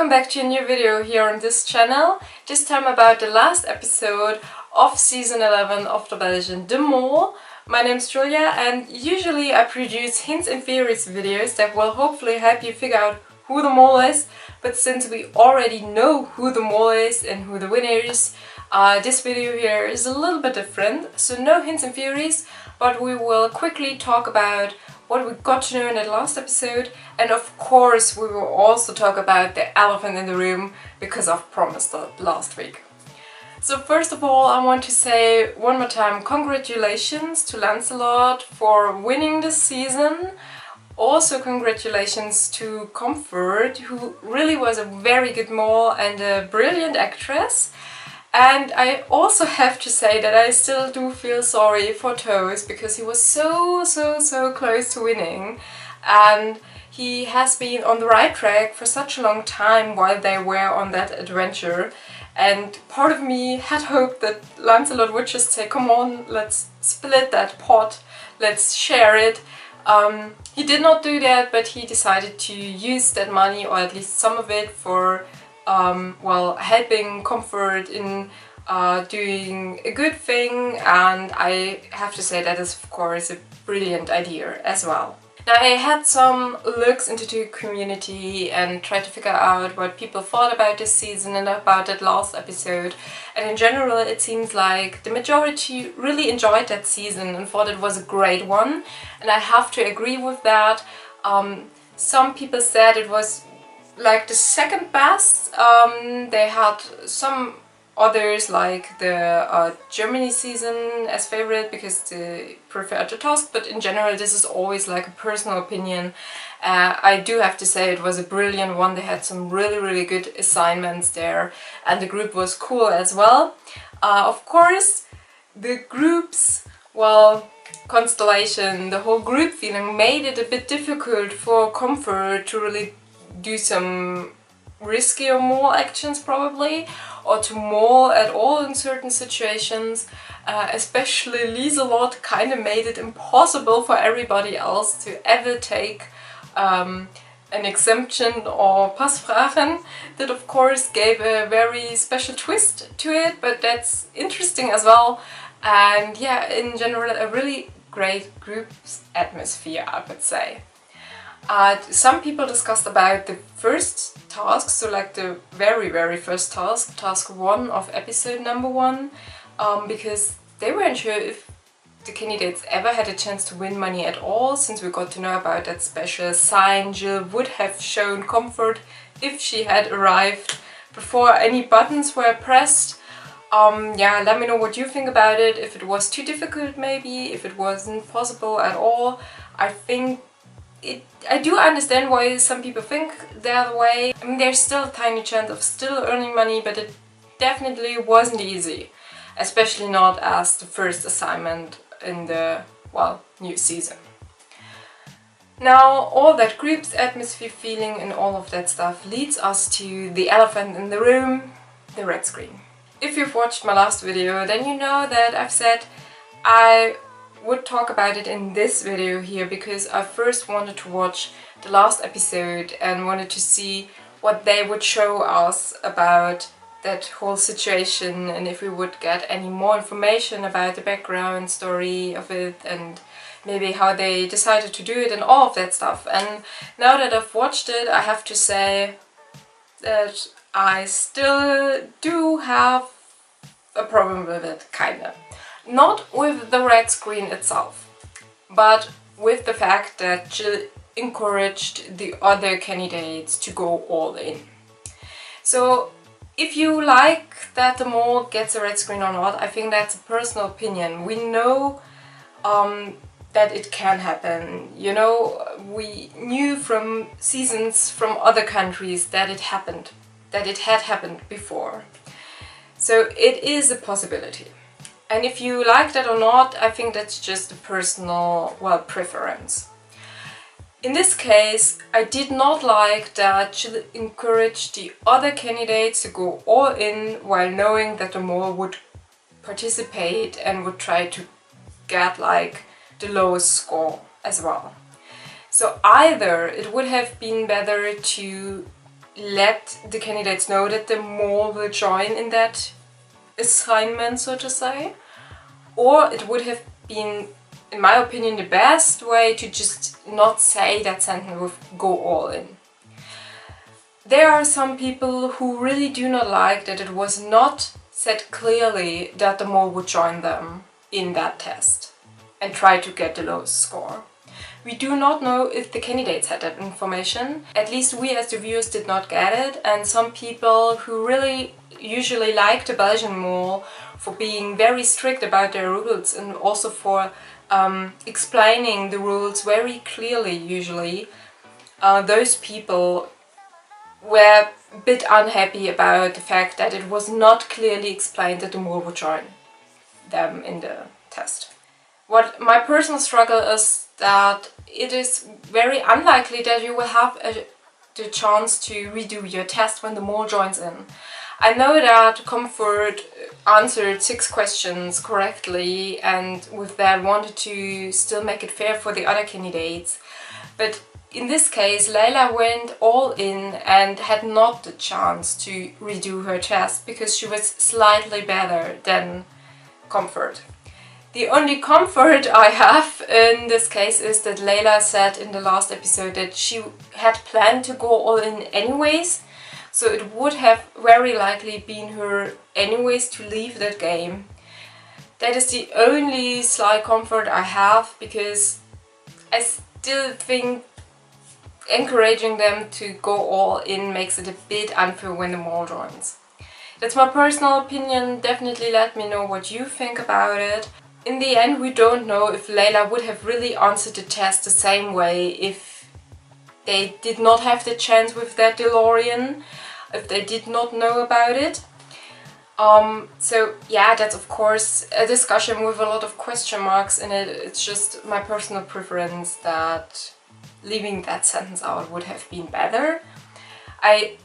Welcome back to a new video here on this channel, this time about the last episode of season 11 of the Belgian De Mol. My name is Julia and usually I produce hints and theories videos that will hopefully help you figure out who the mole is, but since we already know who the mole is and who the winner is, this video here is a little bit different, so no hints and theories, but we will quickly talk about what we got to know in that last episode, and of course we will also talk about the elephant in the room because I've promised that last week. So first of all, I want to say one more time congratulations to Lancelot for winning this season. Also congratulations to Comfort, who really was a very good mole and a brilliant actress. And I also have to say that I still do feel sorry for Toes because he was so close to winning, and he has been on the right track for such a long time while they were on that adventure. And part of me had hoped that Lancelot would just say, come on, let's split that pot, let's share it. He did not do that, but he decided to use that money, or at least some of it, for helping Comfort in doing a good thing, and I have to say that is of course a brilliant idea as well. Now, I had some looks into the community and tried to figure out what people thought about this season and about that last episode, and in general it seems like the majority really enjoyed that season and thought it was a great one, and I have to agree with that. Some people said it was like the second best. They had some others like the Germany season as favorite because they preferred the task, but in general this is always like a personal opinion. I do have to say it was a brilliant one. They had some really good assignments there and the group was cool as well. Of course the groups, constellation, the whole group feeling made it a bit difficult for Comfort to really do some riskier mole actions probably, or to mole at all in certain situations. Especially Lieselot kind of made it impossible for everybody else to ever take an exemption or Passfragen. That of course gave a very special twist to it, but that's interesting as well. And yeah, in general a really great group atmosphere, I would say. Some people discussed about the first task, so like the very first task, task 1 of episode number 1, because they weren't sure if the candidates ever had a chance to win money at all, since we got to know about that special sign Jill would have shown Comfort if she had arrived before any buttons were pressed. Let me know what you think about it, if it was too difficult maybe, if it wasn't possible at all. I do understand why some people think the other way. I mean, there's still a tiny chance of still earning money, but it definitely wasn't easy. Especially not as the first assignment in the, new season. Now, all that group's atmosphere feeling and all of that stuff leads us to the elephant in the room, the red screen. If you've watched my last video, then you know that I've said I would talk about it in this video here because I first wanted to watch the last episode and wanted to see what they would show us about that whole situation, and if we would get any more information about the background story of it and maybe how they decided to do it and all of that stuff. And now that I've watched it, I have to say that I still do have a problem with it, kinda. Not with the red screen itself, but with the fact that Jill encouraged the other candidates to go all in. So if you like that the mole gets a red screen or not, I think that's a personal opinion. We know that it can happen. You know, we knew from seasons from other countries that it happened, that it had happened before. So it is a possibility. And if you like that or not, I think that's just a personal, preference. In this case, I did not like that Jill encouraged the other candidates to go all in while knowing that the mole would participate and would try to get the lowest score as well. So either it would have been better to let the candidates know that the mole will join in that assignment, so to say. Or it would have been, in my opinion, the best way to just not say that sentence with "go all in." There are some people who really do not like that it was not said clearly that the mole would join them in that test and try to get the lowest score. We do not know if the candidates had that information. At least we as the viewers did not get it, and some people who really usually like the Belgian mole for being very strict about their rules and also for explaining the rules very clearly usually, those people were a bit unhappy about the fact that it was not clearly explained that the mole would join them in the test. What my personal struggle is that it is very unlikely that you will have the chance to redo your test when the mole joins in. I know that Comfort answered 6 questions correctly and with that wanted to still make it fair for the other candidates, but in this case, Layla went all in and had not the chance to redo her test because she was slightly better than Comfort. The only comfort I have in this case is that Layla said in the last episode that she had planned to go all in anyways, so it would have very likely been her anyways to leave that game. That is the only slight comfort I have, because I still think encouraging them to go all in makes it a bit unfair when the mole joins. That's my personal opinion. Definitely let me know what you think about it. In the end, we don't know if Layla would have really answered the test the same way if they did not have the chance with that DeLorean, if they did not know about it. So yeah, that's of course a discussion with a lot of question marks in it. It's just my personal preference that leaving that sentence out would have been better. I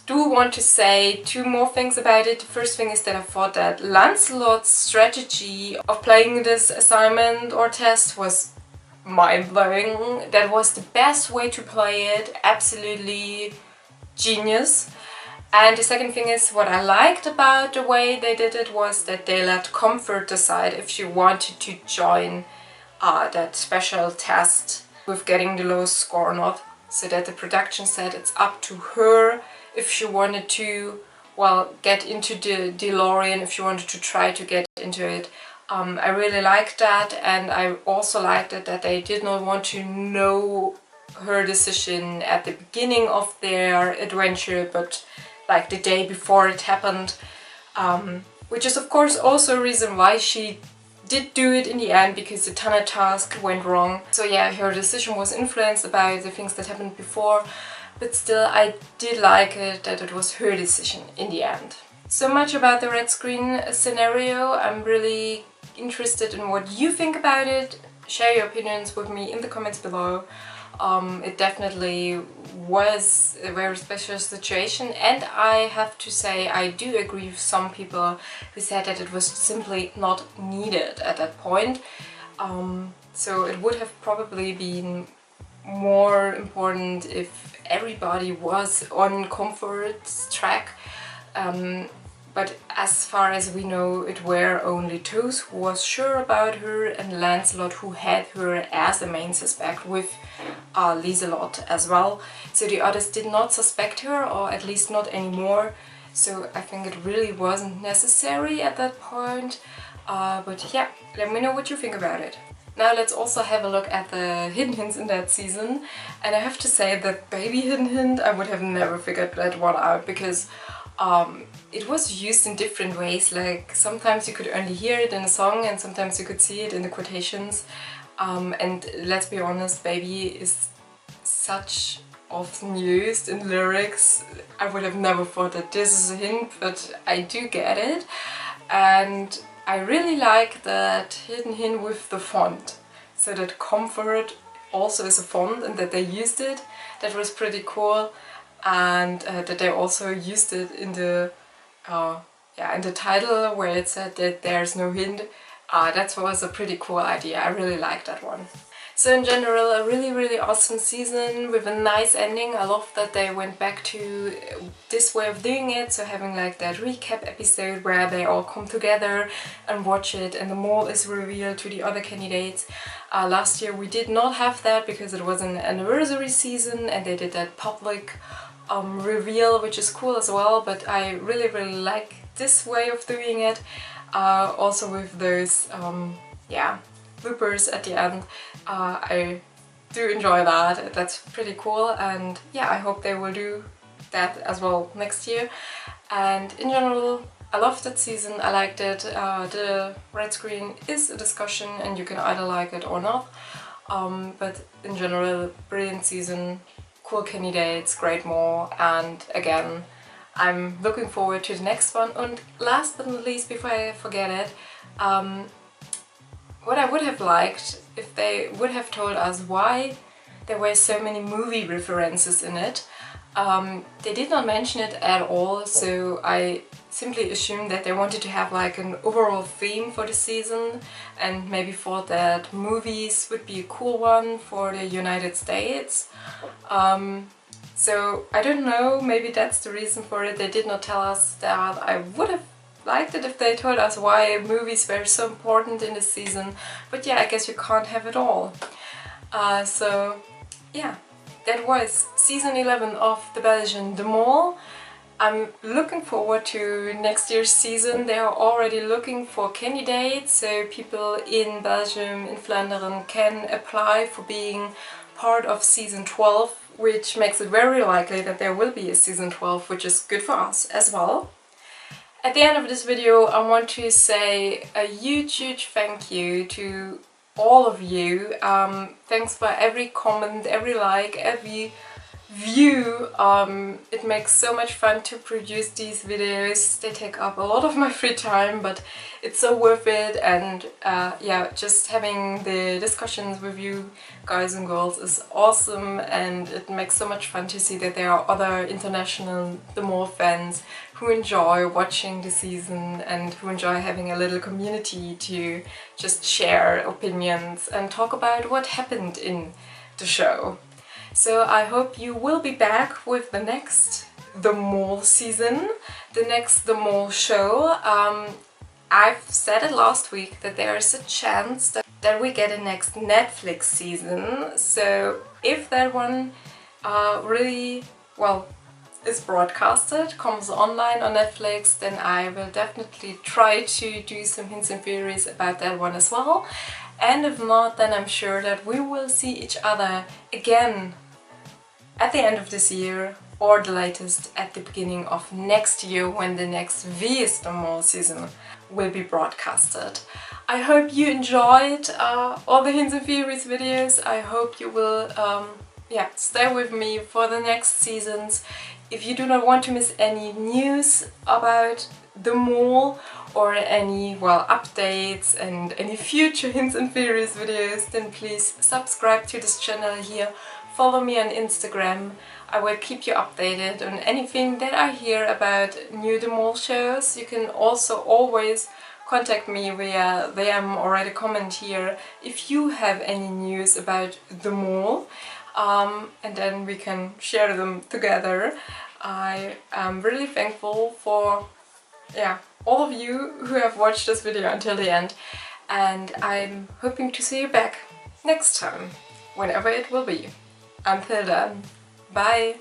do want to say 2 more things about it. The first thing is that I thought that Lancelot's strategy of playing this assignment or test was mind-blowing. That was the best way to play it, absolutely genius. And the second thing is, what I liked about the way they did it was that they let Comfort decide if she wanted to join that special test with getting the lowest score or not, so that the production said it's up to her if she wanted to, well, get into the DeLorean, if she wanted to try to get into it. I really liked that, and I also liked it that they did not want to know her decision at the beginning of their adventure, but like the day before it happened, which is of course also a reason why she did do it in the end, because the tunnel task went wrong. So yeah, her decision was influenced by the things that happened before, but still I did like it that it was her decision in the end. So much about the red screen scenario. I'm really interested in what you think about it. Share your opinions with me in the comments below. It definitely was a very special situation, and I have to say I do agree with some people who said that it was simply not needed at that point. So it would have probably been more important if everybody was on Comfort's track. But as far as we know, it were only Toes who was sure about her and Lancelot who had her as the main suspect, with Lieselot as well. So the others did not suspect her, or at least not anymore. So I think it really wasn't necessary at that point. But yeah, let me know what you think about it. Now let's also have a look at the hidden hints in that season. And I have to say that baby hidden hint, I would have never figured that one out, because it was used in different ways. Like sometimes you could only hear it in a song and sometimes you could see it in the quotations. And let's be honest, baby is such often used in lyrics. I would have never thought that this is a hint, but I do get it. And I really like that hidden hint with the font. So that Comfort also is a font and that they used it. That was pretty cool. And that they also used it in the title where it said that there's no hint. That was a pretty cool idea. I really like that one. So in general, a really awesome season with a nice ending. I love that they went back to this way of doing it, so having like that recap episode where they all come together and watch it and the mole is revealed to the other candidates. Last year we did not have that because it was an anniversary season and they did that public reveal, which is cool as well, but I really like this way of doing it. Also with those bloopers at the end. I do enjoy that. That's pretty cool, and yeah, I hope they will do that as well next year. And in general, I loved that season. I liked it. The red screen is a discussion and you can either like it or not, but in general, brilliant season, cool candidates, great mole, and again, I'm looking forward to the next one. And last but not least, before I forget it, what I would have liked if they would have told us why there were so many movie references in it. They did not mention it at all, so I simply assumed that they wanted to have like an overall theme for the season and maybe thought that movies would be a cool one for the United States. So I don't know, maybe that's the reason for it. They did not tell us that. I would have liked it if they told us why movies were so important in this season, but yeah, I guess you can't have it all. So yeah, that was season 11 of the Belgian The Mole. I'm looking forward to next year's season. They are already looking for candidates, so people in Belgium, in Flanders, can apply for being part of season 12, which makes it very likely that there will be a season 12, which is good for us as well. At the end of this video, I want to say a huge thank you to all of you. Thanks for every comment, every like, every view. It makes so much fun to produce these videos. They take up a lot of my free time, but it's so worth it. And yeah, just having the discussions with you guys and girls is awesome, and it makes so much fun to see that there are other international The Mole fans who enjoy watching the season and who enjoy having a little community to just share opinions and talk about what happened in the show. So I hope you will be back with the next The Mole season, the next The Mole show. I've said it last week that there is a chance that we get a next Netflix season. So if that one really, well, is broadcasted, comes online on Netflix, then I will definitely try to do some hints and theories about that one as well. And if not, then I'm sure that we will see each other again at the end of this year, or the latest at the beginning of next year, when the next Wie is the Mole season will be broadcasted. I hope you enjoyed all the hints and theories videos. I hope you will stay with me for the next seasons. If you do not want to miss any news about The Mole or any, well, updates and any future hints and theories videos, then please subscribe to this channel here. Follow me on Instagram. I will keep you updated on anything that I hear about new The Mole shows. You can also always contact me via the already comment here if you have any news about The Mole. And then we can share them together. I am really thankful for all of you who have watched this video until the end, and I'm hoping to see you back next time, whenever it will be. Until then, bye!